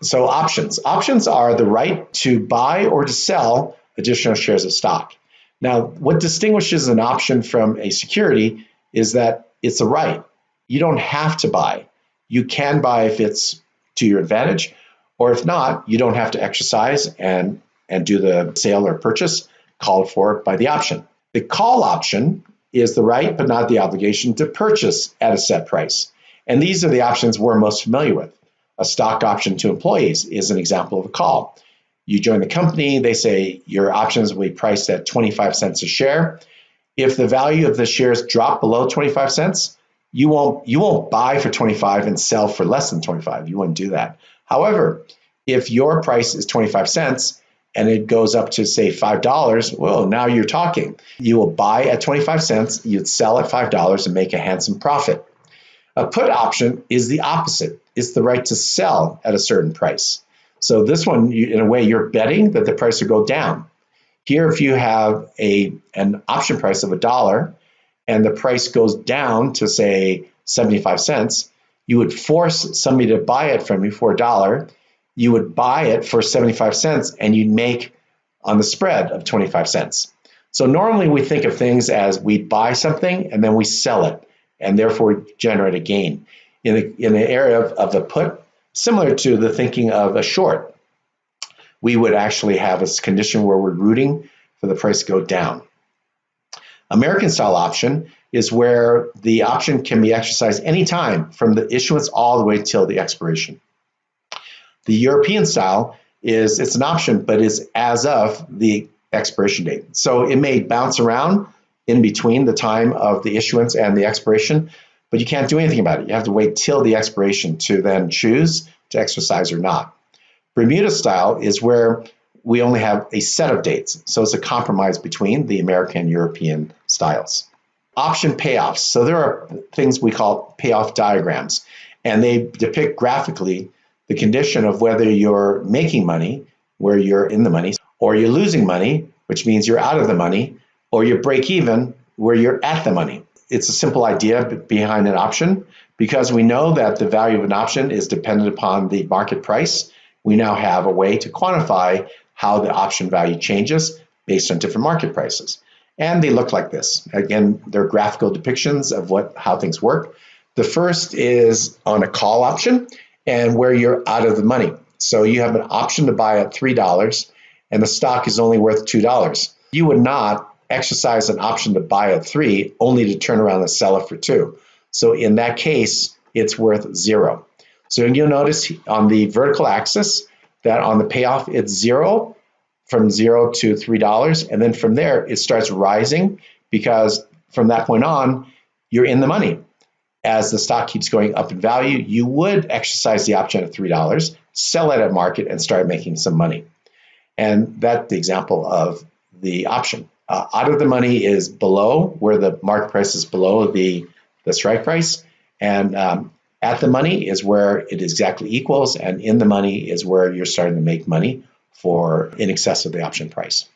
So options. Options are the right to buy or to sell additional shares of stock. Now, what distinguishes an option from a security is that it's a right. You don't have to buy. You can buy if it's to your advantage, or if not, you don't have to exercise and do the sale or purchase called for by the option. The call option is the right but not the obligation to purchase at a set price. And these are the options we're most familiar with. A stock option to employees is an example of a call. You join the company, they say your options will be priced at 25 cents a share. If the value of the shares drop below 25 cents, you won't buy for 25 and sell for less than 25. You wouldn't do that. However, if your price is 25 cents and it goes up to say $5, well, now you're talking. You will buy at 25 cents, you'd sell at $5 and make a handsome profit. A put option is the opposite. It's the right to sell at a certain price. So this one, in a way, you're betting that the price will go down. Here, if you have an option price of $1 and the price goes down to, say, 75 cents, you would force somebody to buy it from you for $1. You would buy it for 75 cents and you'd make on the spread of 25 cents. So normally we think of things as we buy something and then we sell it and therefore generate a gain. In the area of a put, similar to the thinking of a short, we would actually have a condition where we're rooting for the price to go down. American style option is where the option can be exercised anytime from the issuance all the way till the expiration. The European style it's an option, but is as of the expiration date. So it may bounce around in between the time of the issuance and the expiration, but you can't do anything about it. You have to wait till the expiration to then choose to exercise or not. Bermuda style is where we only have a set of dates. So it's a compromise between the American and European styles. Option payoffs. So there are things we call payoff diagrams, and they depict graphically the condition of whether you're making money, where you're in the money, or you're losing money, which means you're out of the money, or you break even, where you're at the money. It's a simple idea behind an option. Because we know that the value of an option is dependent upon the market price, we now have a way to quantify how the option value changes based on different market prices. And they look like this. Again, they're graphical depictions of how things work. The first is on a call option and where you're out of the money. So you have an option to buy at $3 and the stock is only worth $2. You would not exercise an option to buy at $3 only to turn around and sell it for $2. So in that case, it's worth $0. So you'll notice on the vertical axis that on the payoff, it's $0, from $0 to $3. And then from there, it starts rising because from that point on, you're in the money. As the stock keeps going up in value, you would exercise the option at $3, sell it at market, and start making some money. And that's the example of the option. Out of the money is below, where the market price is below the strike price. And at the money is where it exactly equals. And in the money is where you're starting to make money for in excess of the option price.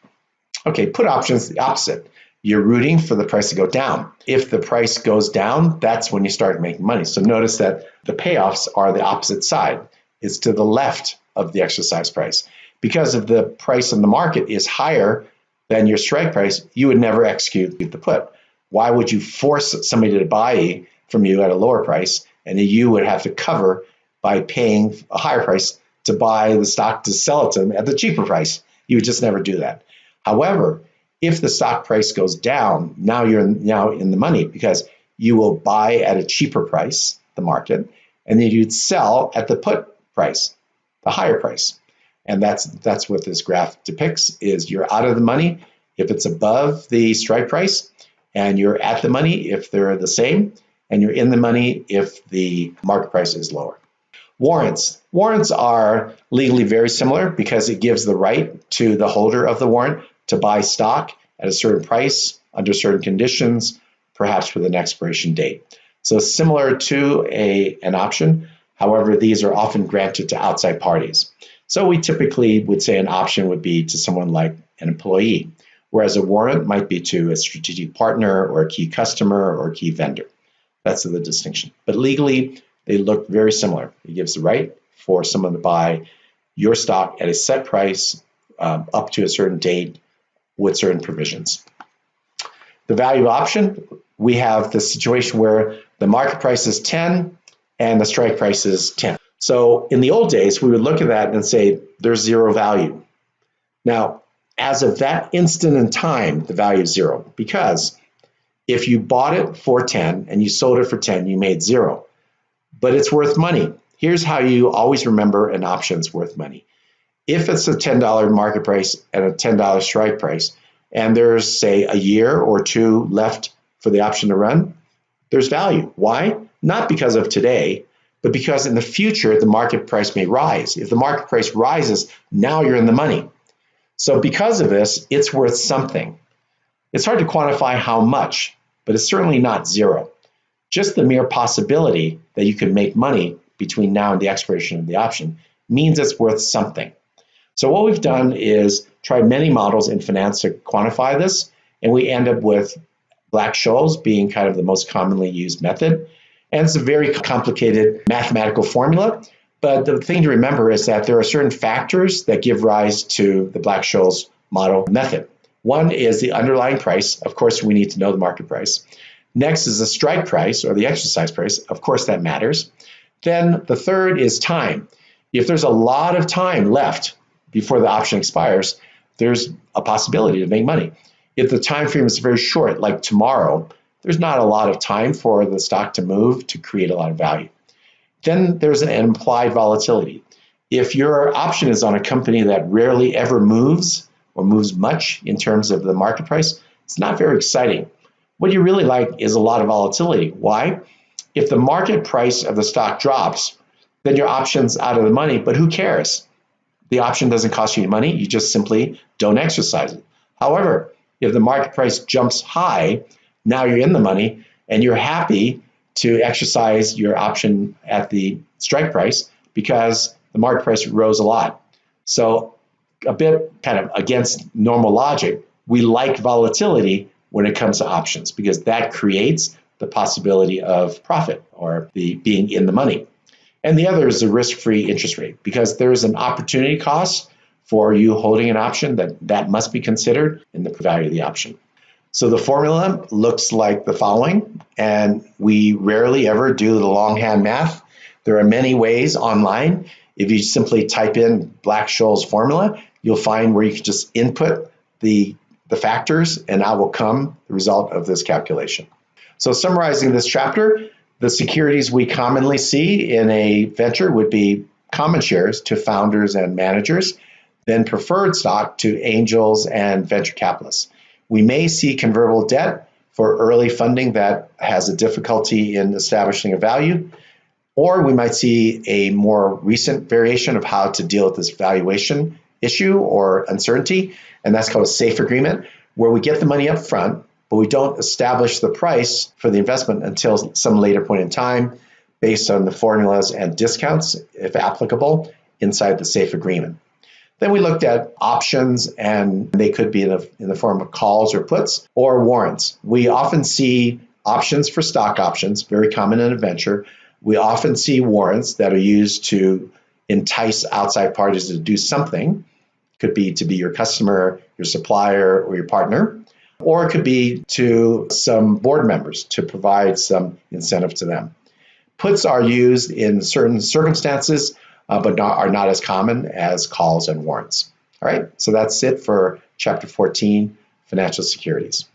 Okay, put options, the opposite. You're rooting for the price to go down. If the price goes down, that's when you start making money. So notice that the payoffs are the opposite side. It's to the left of the exercise price. Because if the price in the market is higher than your strike price, you would never execute the put. Why would you force somebody to buy from you at a lower price and you would have to cover by paying a higher price to buy the stock to sell it to them at the cheaper price? You would just never do that. However, if the stock price goes down, now you're in the money because you will buy at a cheaper price, the market, and then you'd sell at the put price, the higher price. And that's what this graph depicts, is you're out of the money if it's above the strike price, and you're at the money if they're the same, and you're in the money if the market price is lower. Warrants. Warrants are legally very similar because it gives the right to the holder of the warrant to buy stock at a certain price under certain conditions, perhaps with an expiration date. So similar to an option, however, these are often granted to outside parties. So we typically would say an option would be to someone like an employee, whereas a warrant might be to a strategic partner or a key customer or a key vendor. That's the distinction. But legally, they look very similar. It gives the right for someone to buy your stock at a set price up to a certain date with certain provisions. The value option, we have the situation where the market price is 10 and the strike price is 10. So in the old days, we would look at that and say there's zero value. Now, as of that instant in time, the value is zero, because if you bought it for 10 and you sold it for 10, you made zero, but it's worth money. Here's how you always remember an option's worth money. If it's a $10 market price and a $10 strike price, and there's, say, a year or two left for the option to run, there's value. Why? Not because of today, but because in the future, the market price may rise. If the market price rises, now you're in the money. So because of this, it's worth something. It's hard to quantify how much, but it's certainly not zero. Just the mere possibility that you can make money between now and the expiration of the option means it's worth something. So what we've done is tried many models in finance to quantify this, and we end up with Black Scholes being kind of the most commonly used method. And it's a very complicated mathematical formula, but the thing to remember is that there are certain factors that give rise to the Black Scholes model method. One is the underlying price. Of course, we need to know the market price. Next is the strike price or the exercise price. Of course, that matters. Then the third is time. If there's a lot of time left before the option expires, there's a possibility to make money. If the time frame is very short, like tomorrow, there's not a lot of time for the stock to move to create a lot of value. Then there's an implied volatility. If your option is on a company that rarely ever moves or moves much in terms of the market price, it's not very exciting. What you really like is a lot of volatility. Why? If the market price of the stock drops, then your option's out of the money, but who cares? The option doesn't cost you any money, you just simply don't exercise it. However, if the market price jumps high, now you're in the money and you're happy to exercise your option at the strike price because the market price rose a lot. So a bit kind of against normal logic, we like volatility when it comes to options because that creates the possibility of profit or the being in the money. And the other is the risk-free interest rate because there's an opportunity cost for you holding an option that must be considered in the value of the option. So the formula looks like the following, and we rarely ever do the longhand math. There are many ways online. If you simply type in Black Scholes formula, you'll find where you can just input the factors and out will come the result of this calculation. So summarizing this chapter, the securities we commonly see in a venture would be common shares to founders and managers, then preferred stock to angels and venture capitalists. We may see convertible debt for early funding that has a difficulty in establishing a value, or we might see a more recent variation of how to deal with this valuation issue or uncertainty, and that's called a safe agreement, where we get the money up front, but we don't establish the price for the investment until some later point in time based on the formulas and discounts, if applicable, inside the safe agreement. Then we looked at options, and they could be in the form of calls or puts or warrants. We often see options for stock options, very common in a venture. We often see warrants that are used to entice outside parties to do something. It could be to be your customer, your supplier, or your partner. Or it could be to some board members to provide some incentive to them. Puts are used in certain circumstances, but are not as common as calls and warrants. All right, so that's it for Chapter 14, Financial Securities.